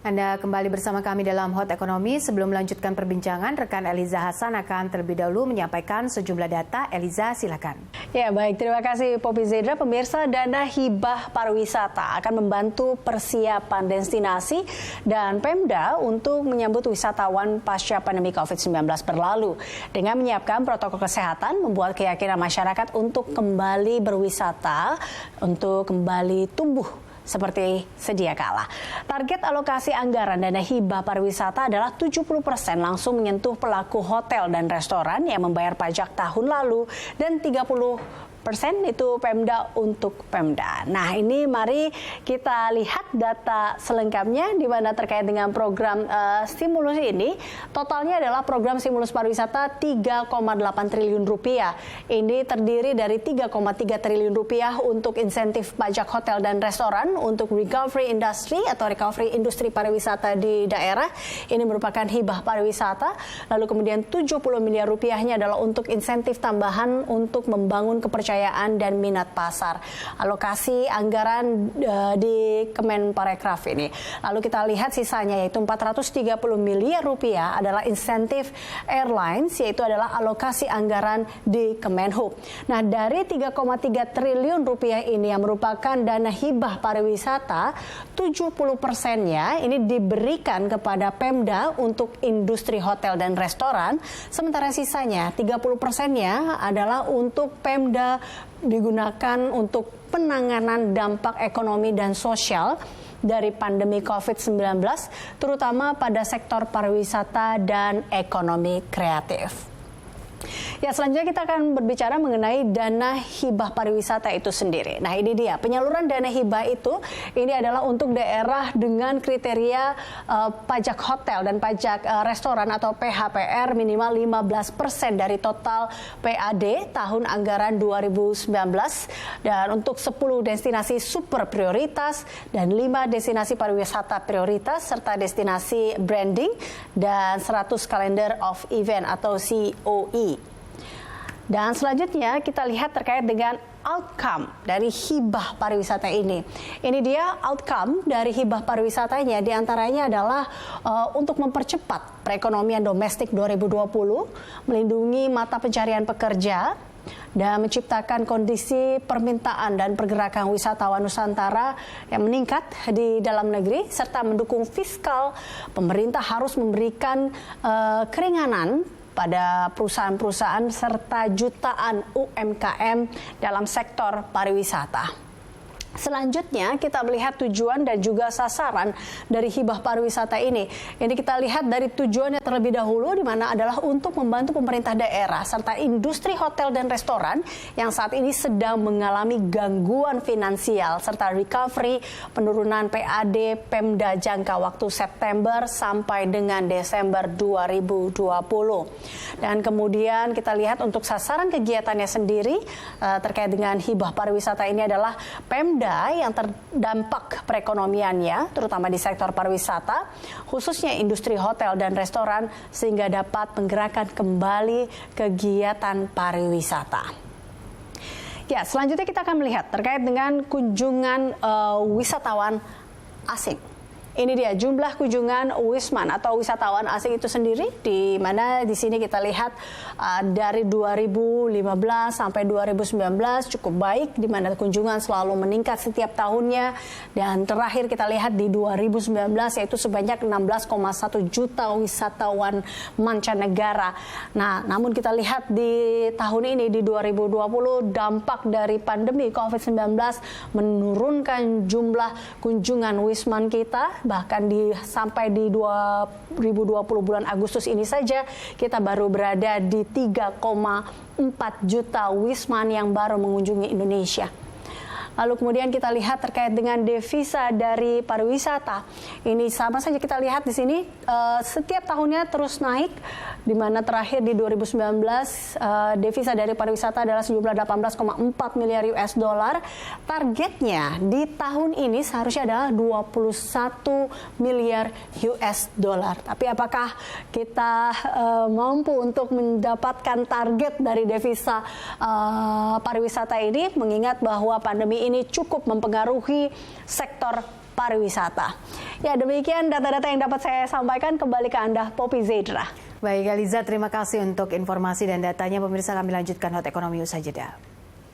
Anda kembali bersama kami dalam Hot Ekonomi. Sebelum melanjutkan perbincangan, rekan Eliza Hasan akan terlebih dahulu menyampaikan sejumlah data. Eliza, silakan. Ya, baik. Terima kasih Poppy Zedra. Pemirsa, dana hibah pariwisata akan membantu persiapan destinasi dan Pemda untuk menyambut wisatawan pasca pandemi COVID-19 berlalu. Dengan menyiapkan protokol kesehatan, membuat keyakinan masyarakat untuk kembali berwisata, untuk kembali tumbuh seperti sedia kala. Target alokasi anggaran dana hibah pariwisata adalah 70% langsung menyentuh pelaku hotel dan restoran yang membayar pajak tahun lalu dan 30% itu Pemda untuk Pemda. Nah, ini mari kita lihat data selengkapnya di mana terkait dengan program stimulus ini. Totalnya adalah program stimulus pariwisata 3,8 triliun rupiah. Ini terdiri dari 3,3 triliun rupiah untuk insentif pajak hotel dan restoran untuk recovery industry atau recovery industri pariwisata di daerah. Ini merupakan hibah pariwisata. Lalu kemudian 70 miliar rupiahnya adalah untuk insentif tambahan untuk membangun kepercayaan dan minat pasar. Alokasi anggaran di Kemenparekraf ini. Lalu kita lihat sisanya yaitu 430 miliar rupiah adalah insentif airlines, yaitu adalah alokasi anggaran di Kemenhub. Nah, dari 3,3 triliun rupiah ini yang merupakan dana hibah pariwisata, 70%-nya ini diberikan kepada Pemda untuk industri hotel dan restoran, sementara sisanya 30%-nya adalah untuk Pemda digunakan untuk penanganan dampak ekonomi dan sosial dari pandemi COVID-19, terutama pada sektor pariwisata dan ekonomi kreatif. Ya, selanjutnya kita akan berbicara mengenai dana hibah pariwisata itu sendiri. Nah, ini dia penyaluran dana hibah itu. Ini adalah untuk daerah dengan kriteria pajak hotel dan pajak restoran atau PHPR minimal 15% dari total PAD tahun anggaran 2019 dan untuk 10 destinasi super prioritas dan 5 destinasi pariwisata prioritas serta destinasi branding dan 100 calendar of event atau COE. Dan selanjutnya kita lihat terkait dengan outcome dari hibah pariwisata ini. Ini dia outcome dari hibah pariwisatanya, diantaranya adalah untuk mempercepat perekonomian domestik 2020, melindungi mata pencarian pekerja, dan menciptakan kondisi permintaan dan pergerakan wisatawan Nusantara yang meningkat di dalam negeri, serta mendukung fiskal. Pemerintah harus memberikan keringanan pada perusahaan-perusahaan serta jutaan UMKM dalam sektor pariwisata. Selanjutnya kita melihat tujuan dan juga sasaran dari hibah pariwisata ini. Ini kita lihat dari tujuannya terlebih dahulu, di mana adalah untuk membantu pemerintah daerah serta industri hotel dan restoran yang saat ini sedang mengalami gangguan finansial serta recovery penurunan PAD Pemda jangka waktu September sampai dengan Desember 2020. Dan kemudian kita lihat untuk sasaran kegiatannya sendiri terkait dengan hibah pariwisata ini adalah Pemda yang terdampak perekonomiannya, terutama di sektor pariwisata, khususnya industri hotel dan restoran, sehingga dapat menggerakkan kembali kegiatan pariwisata. Ya, selanjutnya kita akan melihat terkait dengan kunjungan wisatawan asing. Ini dia jumlah kunjungan Wisman atau wisatawan asing itu sendiri, di mana di sini kita lihat dari 2015 sampai 2019 cukup baik, di mana kunjungan selalu meningkat setiap tahunnya, dan terakhir kita lihat di 2019 yaitu sebanyak 16,1 juta wisatawan mancanegara. Nah, namun kita lihat di tahun ini di 2020 dampak dari pandemi COVID-19 menurunkan jumlah kunjungan Wisman kita. Bahkan sampai di 2020 bulan Agustus ini saja kita baru berada di 3,4 juta Wisman yang baru mengunjungi Indonesia. Lalu kemudian kita lihat terkait dengan devisa dari pariwisata. Ini sama saja kita lihat di sini setiap tahunnya terus naik, di mana terakhir di 2019 devisa dari pariwisata adalah sejumlah 18,4 miliar US dollar. Targetnya di tahun ini seharusnya adalah 21 miliar US dollar. Tapi apakah kita mampu untuk mendapatkan target dari devisa pariwisata ini, mengingat bahwa pandemi ini cukup mempengaruhi sektor pariwisata. Ya, demikian data-data yang dapat saya sampaikan. Kembali ke Anda, Poppy Zedra. Baik, Eliza, terima kasih untuk informasi dan datanya. Pemirsa, kami lanjutkan Hot Ekonomi usai jeda.